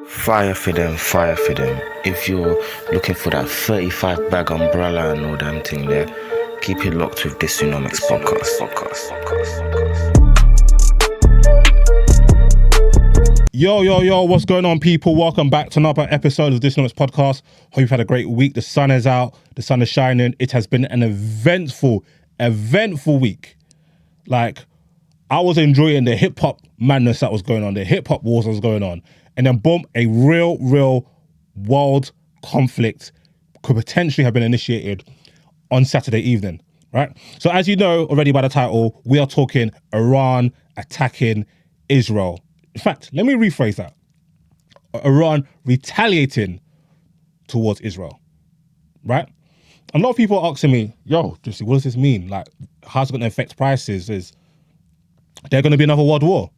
Fire for them, fire for them. If you're looking for that 35 bag umbrella and all damn thing there, keep it locked with DISUNOMICS podcast. Yo, what's going on, people? Welcome back to another episode of DISUNOMICS podcast. Hope you've had a great week. The sun is out, the sun is shining. It has been an eventful week. Like, I was enjoying the hip-hop madness that was going on, the hip-hop wars that was going on. And then boom, a real world conflict could potentially have been initiated on Saturday evening, right? So as you know already by the title, we are talking Iran attacking Israel. In fact, let me rephrase that. Iran retaliating towards Israel, right? A lot of people are asking me, yo, Jesse, what does this mean? Like, how's it going to affect prices? Is there going to be another world war?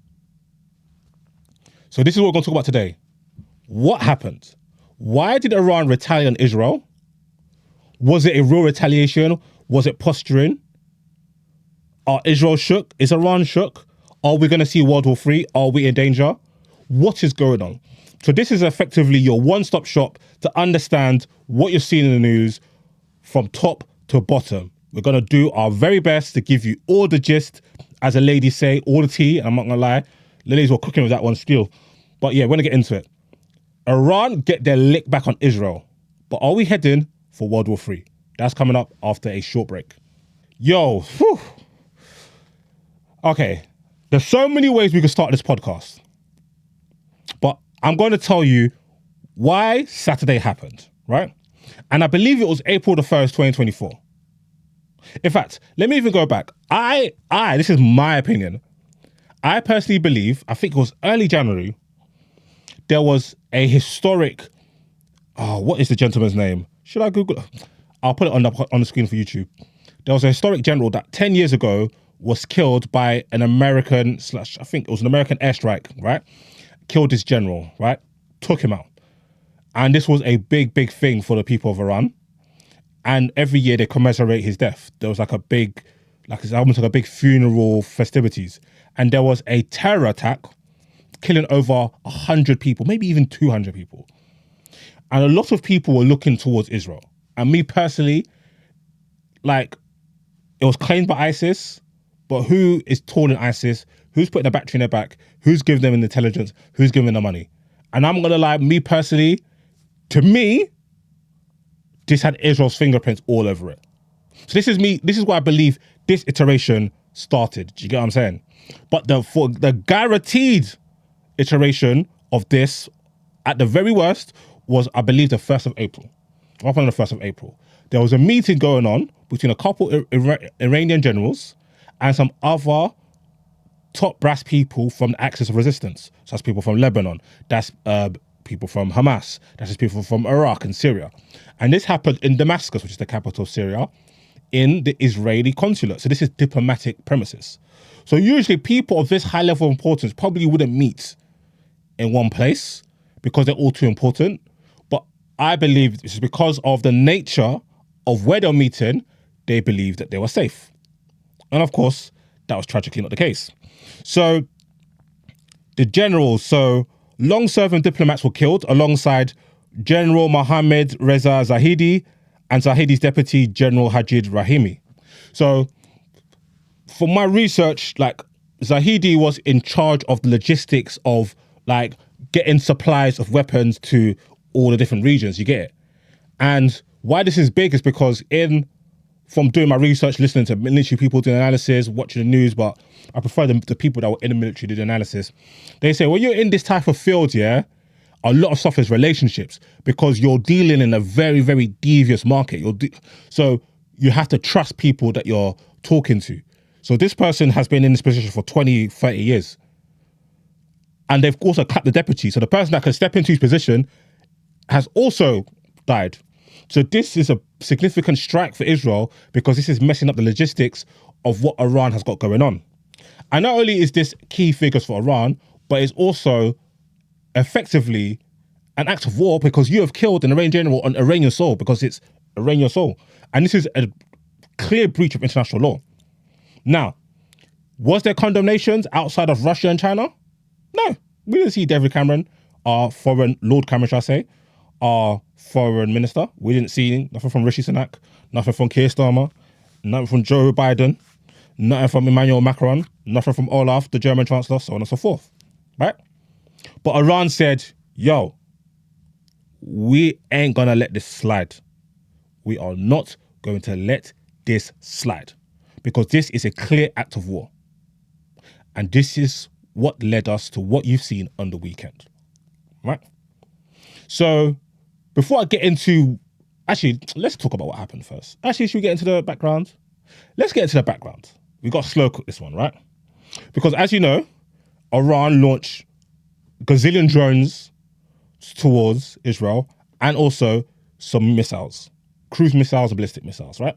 So this is what we're going to talk about today. What happened? Why did Iran retaliate on Israel? Was it a real retaliation? Was it posturing? Are Israel shook? Is Iran shook? Are we going to see World War III? Are we in danger? What is going on? So this is effectively your one-stop shop to understand what you're seeing in the news from top to bottom. We're going to do our very best to give you all the gist, as a lady say, all the tea, and I'm not going to lie. Ladies were cooking with that one still. But yeah, we're going to get into it. Iran get their lick back on Israel. But are we heading for World War III? That's coming up after a short break. Yo, whew. Okay, there's so many ways we could start this podcast. But I'm going to tell you why Saturday happened, right? And I believe it was April the 1st, 2024. In fact, let me even go back. This is my opinion. I personally believe, I think it was early January, there was a historic, what is the gentleman's name? Should I Google it? I'll put it on the screen for YouTube. There was a historic general that 10 years ago was killed by an American I think it was an American airstrike, right? Killed this general, right? Took him out. And this was a big thing for the people of Iran. And every year they commemorate his death. There was it's almost like a big funeral festivities. And there was a terror attack killing over 100 people, maybe even 200 people. And a lot of people were looking towards Israel. And me personally, like, it was claimed by ISIS, but who is tooling ISIS? Who's putting a battery in their back? Who's giving them intelligence? Who's giving them money? And I'm going to lie, me personally, to me, this had Israel's fingerprints all over it. So this is why I believe this iteration started. Do you get what I'm saying? But for the guaranteed iteration of this, at the very worst, was, I believe, the 1st of April. Up on the 1st of April. There was a meeting going on between a couple Iranian generals and some other top brass people from the Axis of Resistance. So that's people from Lebanon. That's people from Hamas. That's people from Iraq and Syria. And this happened in Damascus, which is the capital of Syria, in the Israeli consulate. So this is diplomatic premises. So usually people of this high level of importance probably wouldn't meet in one place because they're all too important. But I believe this is because of the nature of where they're meeting, they believed that they were safe. And of course, that was tragically not the case. So the generals, long-serving diplomats were killed alongside General Mohammad Reza Zahidi and Zahidi's deputy, General Hajid Rahimi. So for my research, like, Zahidi was in charge of the logistics of, like, getting supplies of weapons to all the different regions, you get it? And why this is big is because from doing my research, listening to military people doing analysis, watching the news, but I prefer the people that were in the military to do analysis. They say, when you're in this type of field, yeah, a lot of stuff is relationships because you're dealing in a very devious market. So you have to trust people that you're talking to. So this person has been in this position for 20, 30 years. And they've also cut the deputy. So the person that can step into his position has also died. So this is a significant strike for Israel because this is messing up the logistics of what Iran has got going on. And not only is this key figures for Iran, but it's also effectively an act of war because you have killed an Iranian general on Iranian soil because it's Iranian soil. And this is a clear breach of international law. Now, was there condemnations outside of Russia and China? No, we didn't see David Cameron our foreign, Lord Cameron, shall I say, our foreign minister. We didn't see nothing from Rishi Sunak, nothing from Keir Starmer, nothing from Joe Biden, nothing from Emmanuel Macron, nothing from Olaf, the German chancellor, so on and so forth, right? But Iran said, yo, we ain't gonna let this slide. We are not going to let this slide because this is a clear act of war. And this is what led us to what you've seen on the weekend, right? So before I get into, actually, let's talk about what happened first. Actually, should we get into the background? Let's get into the background. We got to slow cook this one, right? Because as you know, Iran launched gazillion drones towards Israel and also some missiles, cruise missiles and ballistic missiles, right?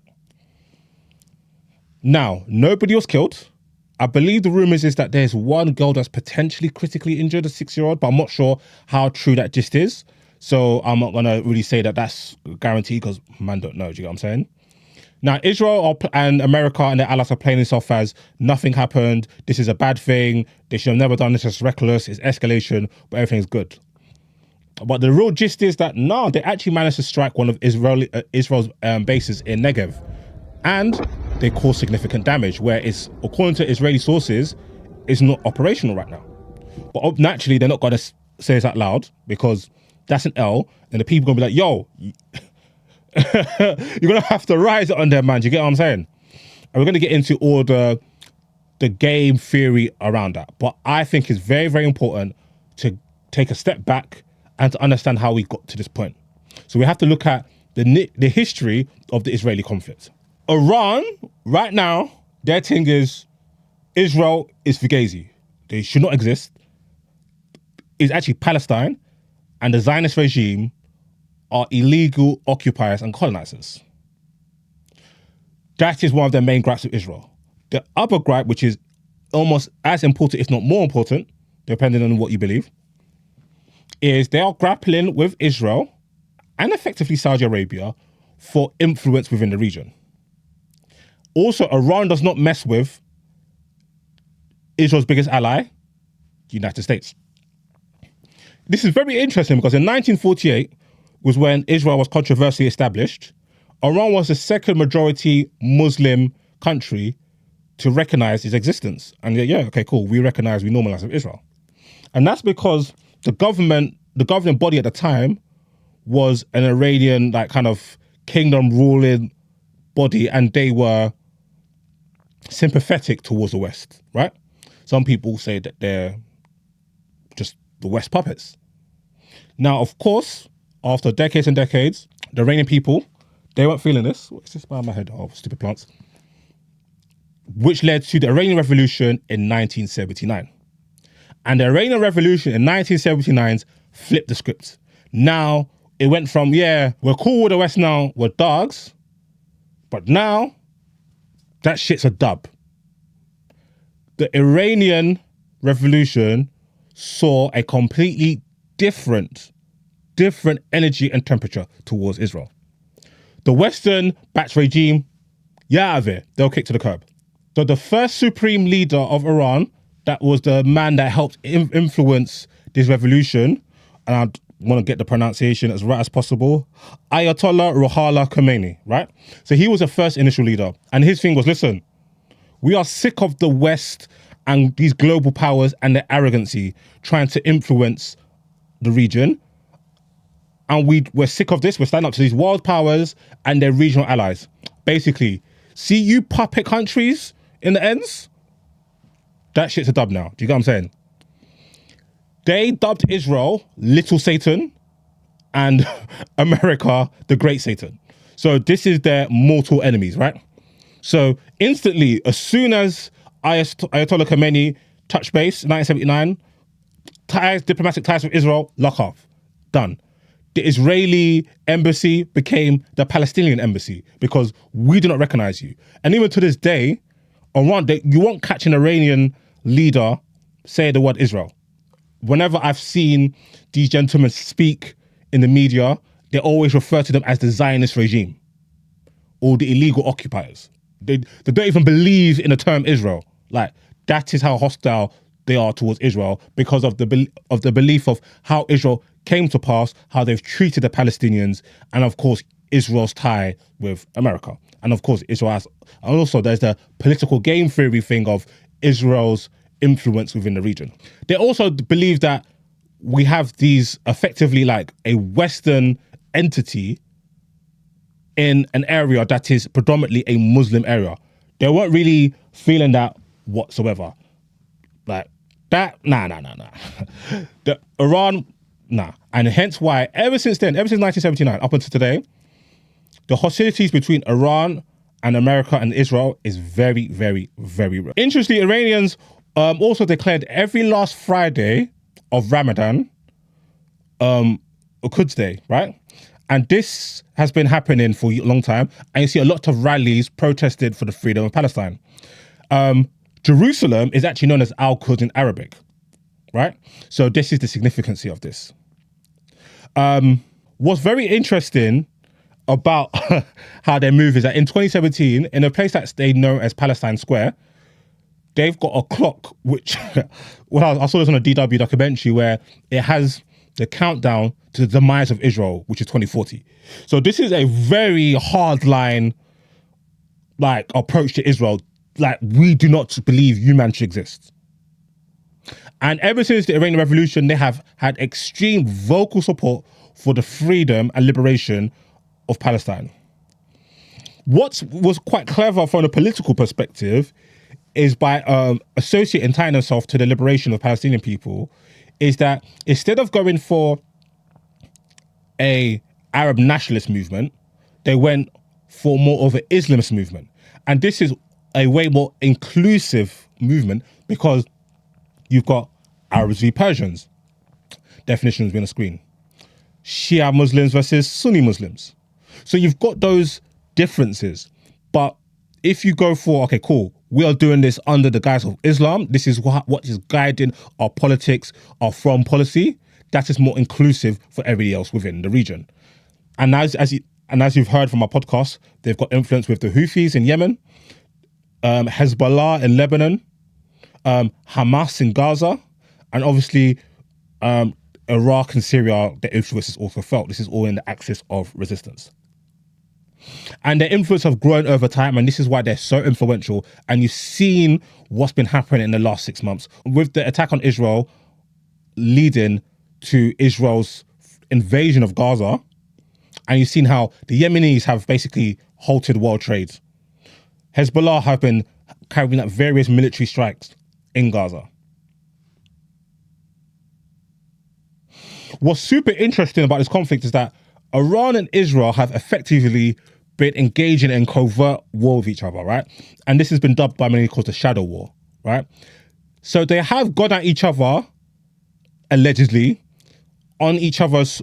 Now, nobody was killed. I believe the rumors is that there's one girl that's potentially critically injured, a 6-year-old, but I'm not sure how true that gist is. So I'm not going to really say that that's guaranteed because man don't know. Do you get what I'm saying? Now, Israel and America and their allies are playing this off as nothing happened. This is a bad thing. They should have never done this. It's reckless. It's escalation, but everything's good. But the real gist is that no, they actually managed to strike one of Israel's bases in Negev, and they caused significant damage. Where it's, according to Israeli sources, it's not operational right now. But naturally, they're not going to say this out loud because that's an L, and the people are going to be like, "Yo, you're going to have to rise it on them, man." Do you get what I'm saying? And we're going to get into all the game theory around that. But I think it's very, very important to take a step back and to understand how we got to this point. So we have to look at the history of the Israeli conflict. Iran, right now, their thing is Israel is Fugazi. They should not exist. It's actually Palestine, and the Zionist regime are illegal occupiers and colonizers. That is one of their main gripes with Israel. The other gripe, which is almost as important, if not more important, depending on what you believe, is they are grappling with Israel and effectively Saudi Arabia for influence within the region. Also, Iran does not mess with Israel's biggest ally, the United States. This is very interesting because in 1948 was when Israel was controversially established. Iran was the second majority Muslim country to recognize its existence. And yeah, okay, cool. We normalize with Israel. And that's because the governing body at the time was an Iranian, like, kind of kingdom ruling body, and they were sympathetic towards the West, right? Some people say that they're just the West puppets. Now, of course, after decades and decades, the Iranian people, they weren't feeling this. What's this by my head? Oh, stupid plants. Which led to the Iranian Revolution in 1979. And the Iranian Revolution in 1979 flipped the script. Now, it went from, yeah, we're cool with the West now, we're dogs, but now, that shit's a dub. The Iranian Revolution saw a completely different energy and temperature towards Israel. The Western Ba'ath regime, yeah, out of it, they'll kick to the curb. So the first supreme leader of Iran, that was the man that helped influence this revolution, and I want to get the pronunciation as right as possible, Ayatollah Ruhollah Khomeini, right? So he was the first initial leader, and his thing was, listen, we are sick of the West and these global powers and their arrogancy trying to influence the region, and we're sick of this. We're standing up to these world powers and their regional allies. Basically, see you puppet countries in the ends? That shit's a dub now. Do you get what I'm saying? They dubbed Israel Little Satan and America the Great Satan. So this is their mortal enemies, right? So instantly, as soon as Ayatollah Khomeini touched base in 1979, diplomatic ties with Israel, lock off. Done. The Israeli embassy became the Palestinian embassy because we do not recognize you. And even to this day, Iran, you won't catch an Iranian leader say the word Israel. Whenever I've seen these gentlemen speak in the media, they always refer to them as the Zionist regime or the illegal occupiers. They don't even believe in the term Israel. Like, that is how hostile they are towards Israel because of the belief of how Israel came to pass, how they've treated the Palestinians, and of course Israel's tie with America, and of course Israel has. And also, there's the political game theory thing of Israel's influence within the region. They also believe that we have these effectively like a Western entity in an area that is predominantly a Muslim area. They weren't really feeling that whatsoever. Like that, nah. The Iran, nah. And hence why, ever since 1979, up until today, the hostilities between Iran and America and Israel is very, very, very real. Interestingly, Iranians also declared every last Friday of Ramadan a Quds Day, right? And this has been happening for a long time. And you see a lot of rallies protested for the freedom of Palestine. Jerusalem is actually known as Al-Quds in Arabic, right? So this is the significance of this. What's very interesting about how they move is that in 2017, in a place that they know as Palestine Square, they've got a clock which, well, I saw this on a DW documentary where it has the countdown to the demise of Israel, which is 2040. So this is a very hard line, like, approach to Israel. Like, we do not believe humanity exists. And ever since the Iranian Revolution, they have had extreme vocal support for the freedom and liberation of Palestine. What was quite clever from a political perspective is by associating, tying themselves to the liberation of Palestinian people, is that instead of going for a Arab nationalist movement, they went for more of an Islamist movement. And this is a way more inclusive movement because you've got Arabs v Persians. Definition has been on the screen. Shia Muslims versus Sunni Muslims. So you've got those differences. But if you go for, okay, cool, we are doing this under the guise of Islam, this is what is guiding our politics, our foreign policy, that is more inclusive for everybody else within the region. And as you've heard from our podcast, they've got influence with the Houthis in Yemen, Hezbollah in Lebanon, Hamas in Gaza, and obviously Iraq and Syria, their influence is also felt. This is all in the axis of resistance. And their influence have grown over time, and this is why they're so influential. And you've seen what's been happening in the last 6 months with the attack on Israel leading to Israel's invasion of Gaza. And you've seen how the Yemenis have basically halted world trade. Hezbollah have been carrying out various military strikes in Gaza. What's super interesting about this conflict is that Iran and Israel have effectively been engaging in covert war with each other, right? And this has been dubbed by many called the shadow war, right? So they have gone at each other, allegedly, in each other's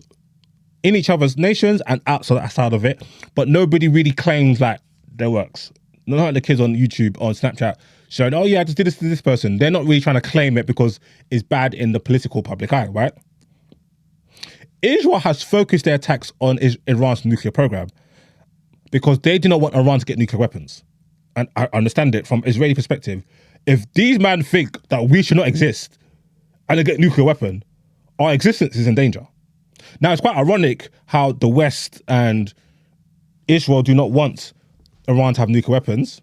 nations and outside of it, but nobody really claims like their works. Not like the kids on YouTube or on Snapchat showing, oh yeah, I just did this to this person. They're not really trying to claim it because it's bad in the political public eye, right? Israel has focused their attacks on Iran's nuclear program because they do not want Iran to get nuclear weapons. And I understand it from Israeli perspective. If these men think that we should not exist and they get a nuclear weapon, our existence is in danger. Now, it's quite ironic how the West and Israel do not want Iran to have nuclear weapons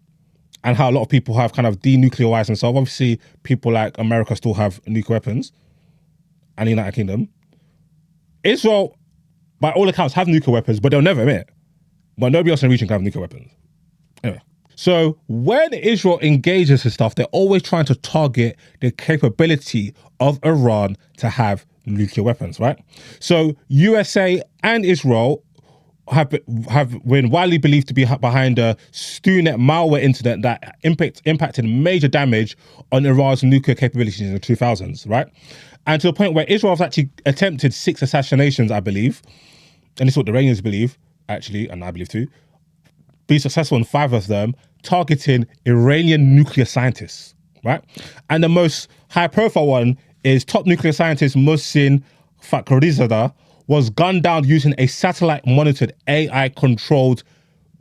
and how a lot of people have kind of denuclearized themselves. Obviously, people like America still have nuclear weapons and the United Kingdom. Israel, by all accounts, have nuclear weapons, but they'll never admit it. But nobody else in the region can have nuclear weapons. Anyway, so when Israel engages in stuff, they're always trying to target the capability of Iran to have nuclear weapons, right? So USA and Israel have been widely believed to be behind a StuNet malware incident that impacted major damage on Iran's nuclear capabilities in the 2000s, right? And to the point where Israel has actually attempted 6 assassinations, I believe, and this is what the Iranians believe, actually, and I believe too, be successful in 5 of them, targeting Iranian nuclear scientists, right? And the most high-profile one is top nuclear scientist Mohsen Fakhrizadeh was gunned down using a satellite-monitored AI-controlled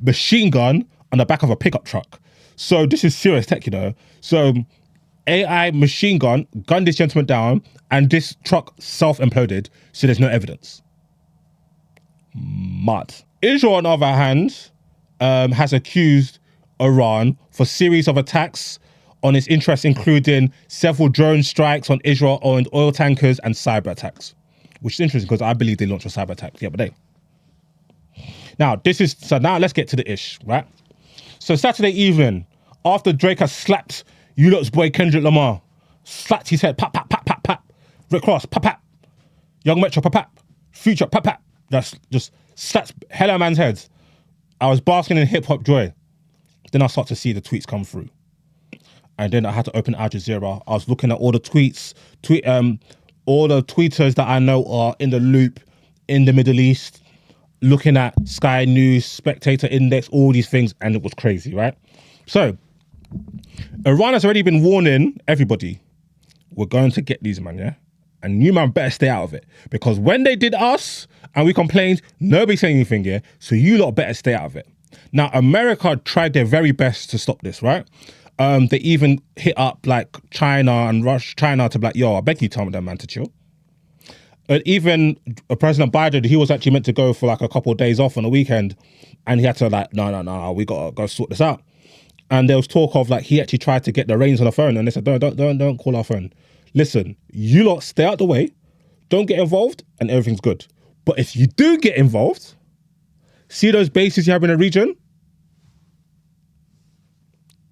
machine gun on the back of a pickup truck. So this is serious tech, you know. So AI machine gun, gunned this gentleman down, and this truck self-imploded, so there's no evidence. Mad. Israel, on the other hand, has accused Iran for series of attacks on its interests, including several drone strikes on Israel-owned oil tankers and cyber attacks, which is interesting because I believe they launched a cyber attack the other day. Now, now let's get to the ish, right? So Saturday evening, after Drake has slapped you lot's boy Kendrick Lamar, slapped his head, pap, pap, pap, pap, pap, Rick Ross, pap, pap, Young Metro, pap, pap, Future, pap, pap, that's just slaps hella man's heads. I was basking in hip hop joy. Then I start to see the tweets come through. And then I had to open Al Jazeera. I was looking at all the tweets, all the tweeters that I know are in the loop in the Middle East, looking at Sky News, Spectator Index, all these things, and it was crazy, right? So, Iran has already been warning everybody, we're going to get these, man, yeah? And you, man, better stay out of it. Because when they did us and we complained, nobody said anything, yeah? So you lot better stay out of it. Now, America tried their very best to stop this, right? They even hit up like China and rushed China to be like, yo, I beg you, tell me that, man, to chill. And even President Biden, he was actually meant to go for like a couple of days off on the weekend, and he had to like, no, we gotta go sort this out. And there was talk of like he actually tried to get the reins on the phone, and they said, don't call our phone. Listen, you lot stay out the way, don't get involved, and everything's good. But if you do get involved, see those bases you have in the region?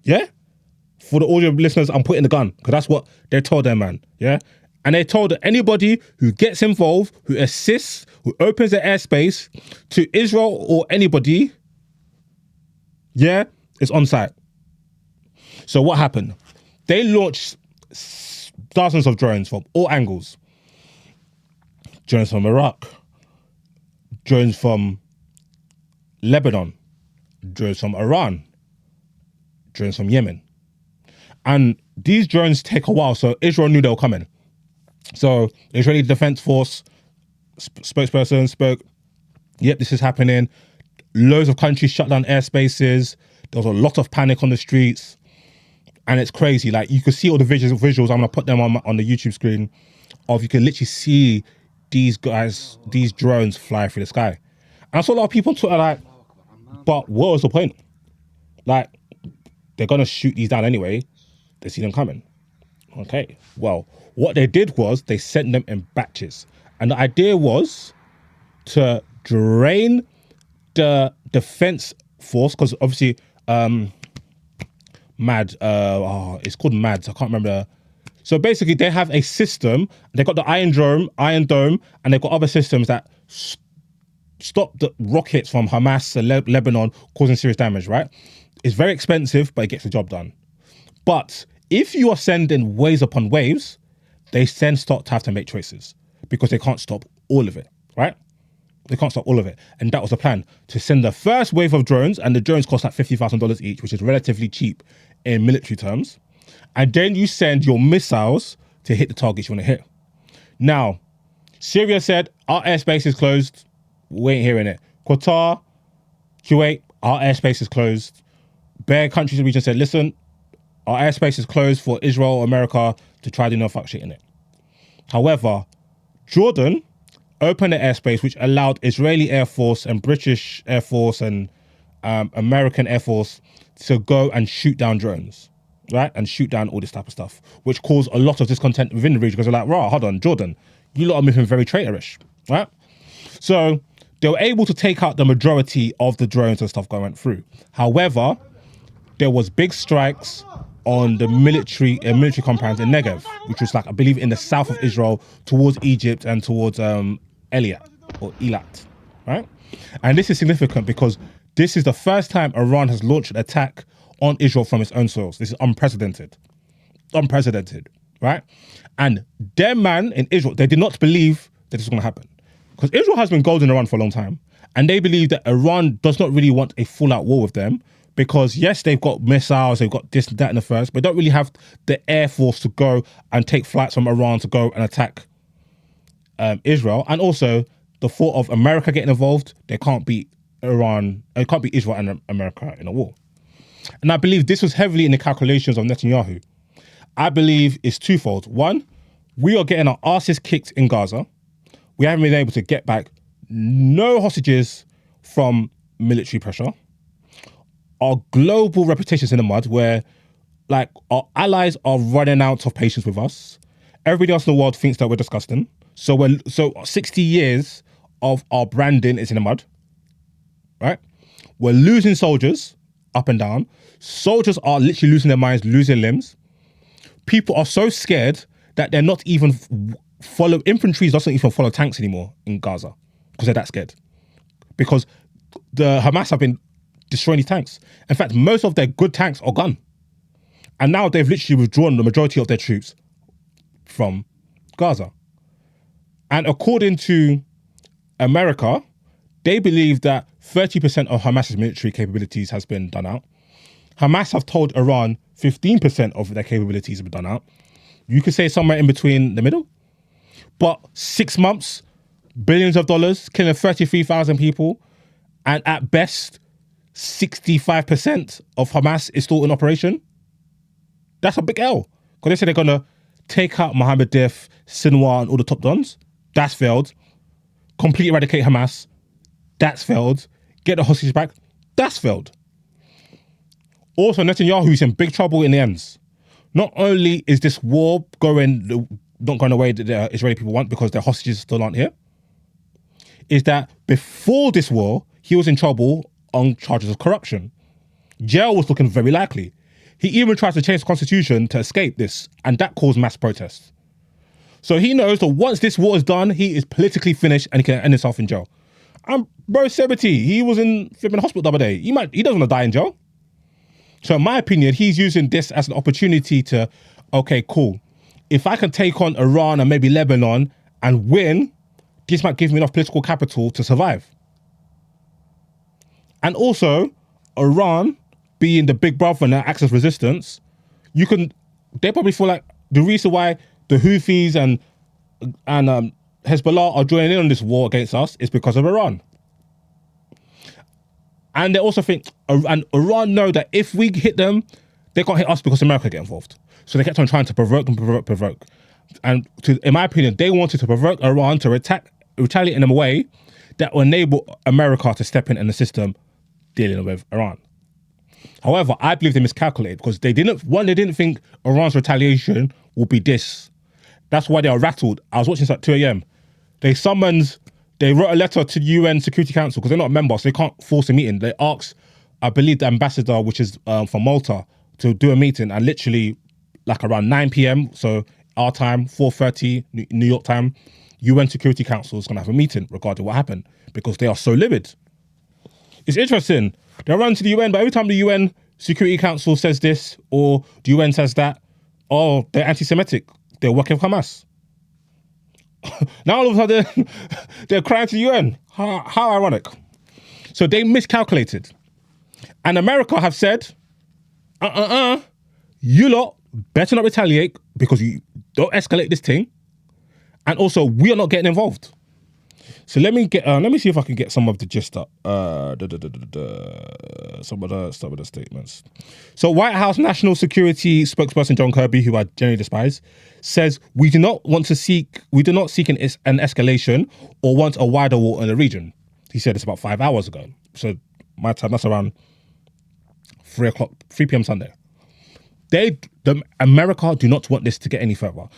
Yeah? For the audio listeners, I'm putting the gun, because that's what they told them, man. Yeah? And they told that anybody who gets involved, who assists, who opens the airspace to Israel or anybody, yeah, is on site. So what happened? They launched dozens of drones from all angles. Drones from Iraq, drones from Lebanon, drones from Iran, drones from Yemen. And these drones take a while, so Israel knew they were coming. So the Israeli Defense Force spokesperson spoke, yep, this is happening. Loads of countries shut down airspaces. There was a lot of panic on the streets. And it's crazy. Like, you could see all the visuals. I'm going to put them on the YouTube screen. You can literally see these guys, these drones fly through the sky. And I saw a lot of people on Twitter like, but what was the point? Like, they're going to shoot these down anyway. They see them coming. Okay. Well, what they did was they sent them in batches. And the idea was to drain the defense force, because obviously, it's called MADS. I can't remember. So basically, they have a system. They got the Iron Dome, and they've got other systems that stop the rockets from Hamas and Lebanon causing serious damage, right? It's very expensive, but it gets the job done. But if you are sending waves upon waves, they then start to have to make choices because they can't stop all of it, right? They can't stop all of it. And that was the plan, to send the first wave of drones, and the drones cost like $50,000 each, which is relatively cheap in military terms. And then you send your missiles to hit the targets you want to hit. Now, Syria said, our airspace is closed. We ain't hearing it. Qatar, Kuwait, our airspace is closed. Bare countries in the region said, listen, our airspace is closed for Israel, America to try to do no fuck shit in it. However, Jordan opened the airspace, which allowed Israeli Air Force and British Air Force and American Air Force to go and shoot down drones, right? And shoot down all this type of stuff, which caused a lot of discontent within the region because they're like, rah, hold on, Jordan, you lot are moving very traitorish, right? So they were able to take out the majority of the drones and stuff going through. However, there was big strikes on the military compounds in Negev, which was like, I believe, in the south of Israel, towards Egypt and towards Eilat, right? And this is significant because this is the first time Iran has launched an attack on Israel from its own soils. This is unprecedented, right? And their man in Israel, they did not believe that this was going to happen, because Israel has been goading Iran for a long time, and they believe that Iran does not really want a full-out war with them, because yes, they've got missiles, they've got this, that, and the first, but don't really have the air force to go and take flights from Iran to go and attack Israel. And also the thought of America getting involved, they can't beat Iran, it can't beat Israel and America in a war. And I believe this was heavily in the calculations of Netanyahu. I believe it's twofold. One, we are getting our asses kicked in Gaza. We haven't been able to get back no hostages from military pressure. Our global reputation's in the mud where like our allies are running out of patience with us. Everybody else in the world thinks that we're disgusting. So 60 years of our branding is in the mud, right? We're losing soldiers up and down. Soldiers are literally losing their minds, losing limbs. People are so scared that they're not even infantry doesn't even follow tanks anymore in Gaza because they're that scared. Because the Hamas have been destroying these tanks. In fact, most of their good tanks are gone. And now they've literally withdrawn the majority of their troops from Gaza. And according to America, they believe that 30% of Hamas's military capabilities has been done out. Hamas have told Iran 15% of their capabilities have been done out. You could say somewhere in between the middle. But 6 months, billions of dollars, killing 33,000 people, and at best, 65% of Hamas is still in operation. That's a big L. Because they say they're going to take out Mohammed Deif, Sinwar, and all the top dons. That's failed. Completely eradicate Hamas. That's failed. Get the hostages back. That's failed. Also, Netanyahu's in big trouble in the ends. Not only is this war not going the way that the Israeli people want because their hostages still aren't here, is that before this war, he was in trouble on charges of corruption. Jail was looking very likely. He even tried to change the constitution to escape this, and that caused mass protests. So he knows that once this war is done, he is politically finished and he can end himself in jail. And bro, 70, he was in flipping hospital the other day. He doesn't want to die in jail. So in my opinion, he's using this as an opportunity to, okay, cool. If I can take on Iran and maybe Lebanon and win, this might give me enough political capital to survive. And also, Iran being the big brother and their acts of resistance, they probably feel like the reason why the Houthis and Hezbollah are joining in on this war against us is because of Iran. And they also think, and Iran know that if we hit them, they can't hit us because America get involved. So they kept on trying to provoke. And in my opinion, they wanted to provoke Iran to retaliate in a way that will enable America to step in the system dealing with Iran. However, I believe they miscalculated because they didn't think Iran's retaliation would be this. That's why they are rattled. I was watching this at 2 a.m. They wrote a letter to the UN Security Council because they're not a member, so they can't force a meeting. They asked, I believe, the ambassador, which is from Malta, to do a meeting, and literally like around 9 p.m, so our time, 4:30 New York time, UN Security Council is going to have a meeting regarding what happened because they are so livid. It's interesting. They run to the UN, but every time the UN Security Council says this or the UN says that, oh, they're anti-Semitic. They're working with Hamas. Now all of a sudden, they're crying to the UN. How ironic. So they miscalculated. And America have said, you lot better not retaliate because you don't escalate this thing. And also, we are not getting involved. So let me see if I can get some of the gist up. Some of the statements. So White House National Security spokesperson John Kirby, who I generally despise, says we do not seek an escalation or want a wider war in the region. He said this about 5 hours ago. So my time, that's around 3 p.m. Sunday. America do not want this to get any further.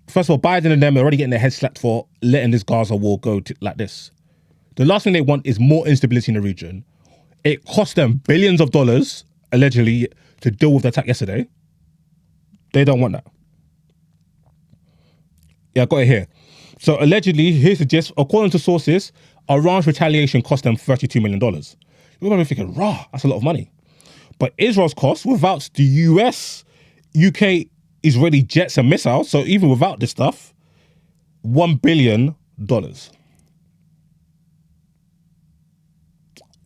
First of all, Biden and them are already getting their heads slapped for letting this Gaza war go like this. The last thing they want is more instability in the region. It cost them billions of dollars, allegedly, to deal with the attack yesterday. They don't want that. Yeah, I got it here. So allegedly, here's the gist. According to sources, Iran's retaliation cost them $32 million. You're going to be thinking, rah, that's a lot of money. But Israel's cost, without the US, UK, Israeli jets and missiles, so even without this stuff, $1 billion.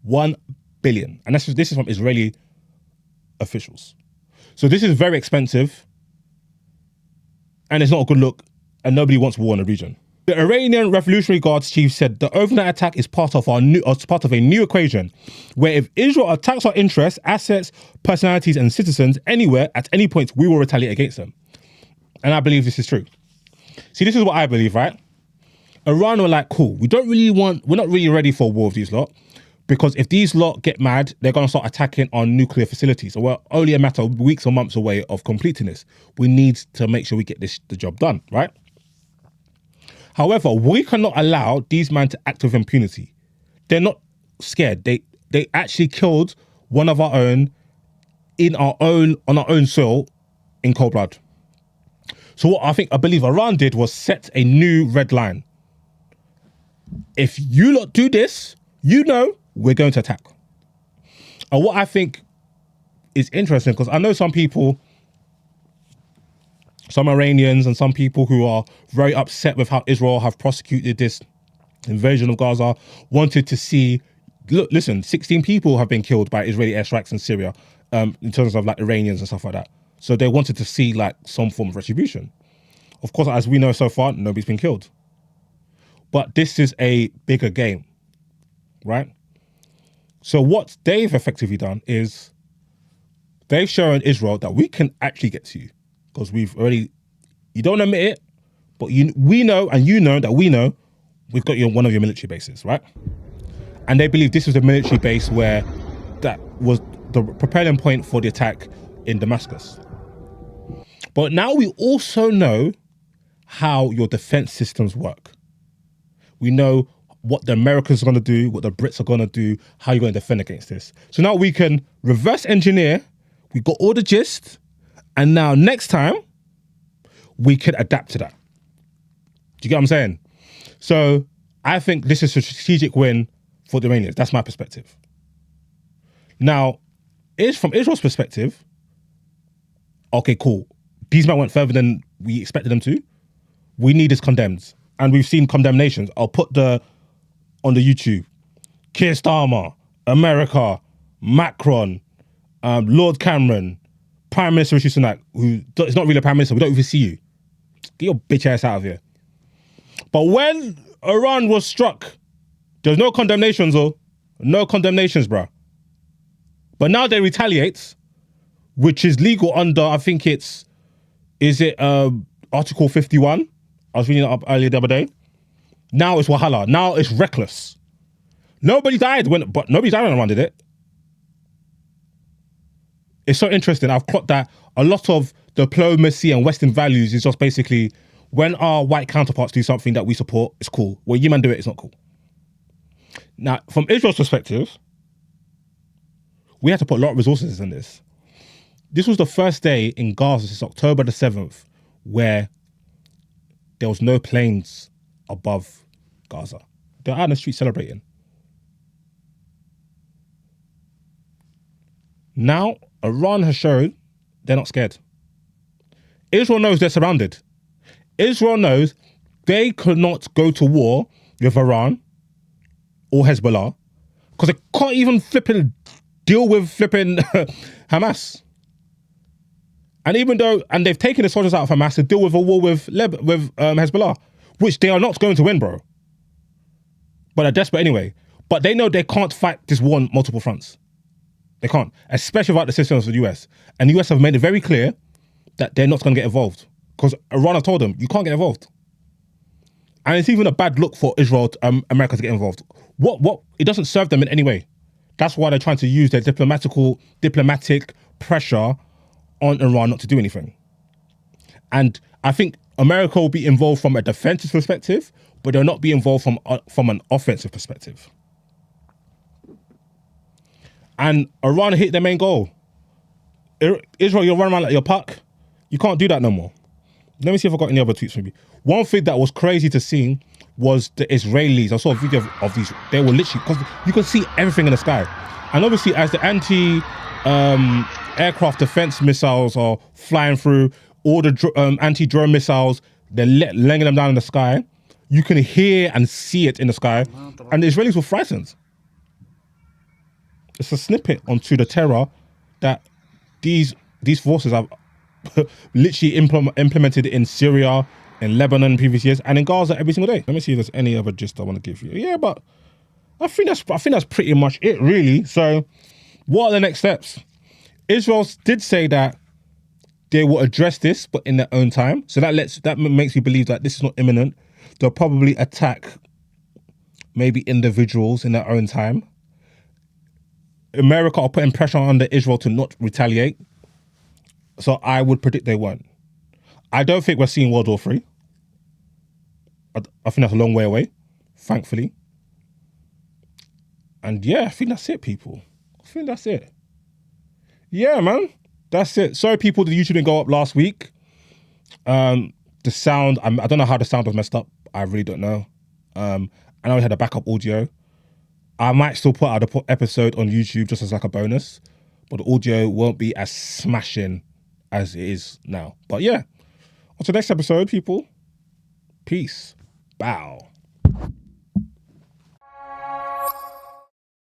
$1 billion. And this is from Israeli officials. So this is very expensive, and it's not a good look, and nobody wants war in the region. The Iranian Revolutionary Guards chief said the overnight attack is part of a new equation, where if Israel attacks our interests, assets, personalities, and citizens anywhere at any point, we will retaliate against them. And I believe this is true. See, this is what I believe, right? Iran were like, cool, we're not really ready for a war with these lot, because if these lot get mad, they're going to start attacking our nuclear facilities. So we're only a matter of weeks or months away of completing this. We need to make sure we get the job done, right? However, we cannot allow these men to act with impunity. They're not scared. They actually killed one of our own on our own soil in cold blood. So what I believe Iran did was set a new red line. If you lot do this, we're going to attack. And what I think is interesting, because I know some people, some Iranians and some people who are very upset with how Israel have prosecuted this invasion of Gaza, wanted to see, look, listen, 16 people have been killed by Israeli airstrikes in Syria, in terms of like Iranians and stuff like that. So they wanted to see like some form of retribution. Of course, as we know so far, nobody's been killed. But this is a bigger game, right? So what they've effectively done is they've shown Israel that we can actually get to you, because you don't admit it, but we know, and you know that we know we've got you on one of your military bases, right? And they believe this was the military base where that was the propelling point for the attack in Damascus. But now we also know how your defense systems work. We know what the Americans are going to do, what the Brits are going to do, how you're going to defend against this. So now we can reverse engineer, we got all the gist, and now next time, we can adapt to that. Do you get what I'm saying? So I think this is a strategic win for the Iranians. That's my perspective. Now, from Israel's perspective, okay, cool. These men went further than we expected them to. We need this condemned. And we've seen condemnations. I'll put on the YouTube. Keir Starmer, America, Macron, Lord Cameron, Prime Minister Rishi Sunak, who is not really a Prime Minister, we don't even see you. Get your bitch ass out of here. But when Iran was struck, there's no condemnations, no condemnations, bruh. But now they retaliate, which is legal under, I think Article 51? I was reading it up earlier the other day. Now it's Wahala. Now it's reckless. Nobody died when Iran did it. It's so interesting. I've clocked that a lot of diplomacy and Western values is just basically when our white counterparts do something that we support, it's cool. When you man do it, it's not cool. Now, from Israel's perspective, we had to put a lot of resources in this. This was the first day in Gaza since October the 7th where there was no planes above Gaza. They're out in the street celebrating. Now, Iran has shown they're not scared. Israel knows they're surrounded. Israel knows they could not go to war with Iran or Hezbollah because they can't even deal with Hamas. And they've taken the soldiers out of Hamas to deal with a war with Hezbollah, which they are not going to win, bro. But they're desperate anyway. But they know they can't fight this war on multiple fronts. They can't, especially without the assistance of the US. And the US have made it very clear that they're not going to get involved because Iran have told them, you can't get involved. And it's even a bad look for Israel, America to get involved. What? It doesn't serve them in any way. That's why they're trying to use their diplomatic pressure on Iran not to do anything. And I think America will be involved from a defensive perspective, but they'll not be involved from an offensive perspective. And Iran hit their main goal. Israel, you're running around like your puck. You can't do that no more. Let me see if I've got any other tweets from you. One thing that was crazy to see was the Israelis. I saw a video of these. They were literally, because you could see everything in the sky. And obviously as the aircraft defense missiles are flying through, all the anti-drone missiles, they're laying them down in the sky. You can hear and see it in the sky. And the Israelis were frightened. It's a snippet onto the terror that these forces have literally implemented in Syria, in Lebanon in previous years, and in Gaza every single day. Let me see if there's any other gist I want to give you. Yeah, but I think that's pretty much it, really. So what are the next steps? Israel did say that they will address this, but in their own time. So that makes me believe that this is not imminent. They'll probably attack maybe individuals in their own time. America are putting pressure on Israel to not retaliate. So I would predict they won't. I don't think we're seeing World War III. I think that's a long way away, thankfully. And yeah, I think that's it, people. I think that's it. Yeah, man. That's it. Sorry, people, the YouTube didn't go up last week. The sound, I don't know how the sound was messed up. I really don't know. I know we had a backup audio. I might still put out the episode on YouTube just as like a bonus, but the audio won't be as smashing as it is now. But yeah, on to the next episode, people. Peace. Bow.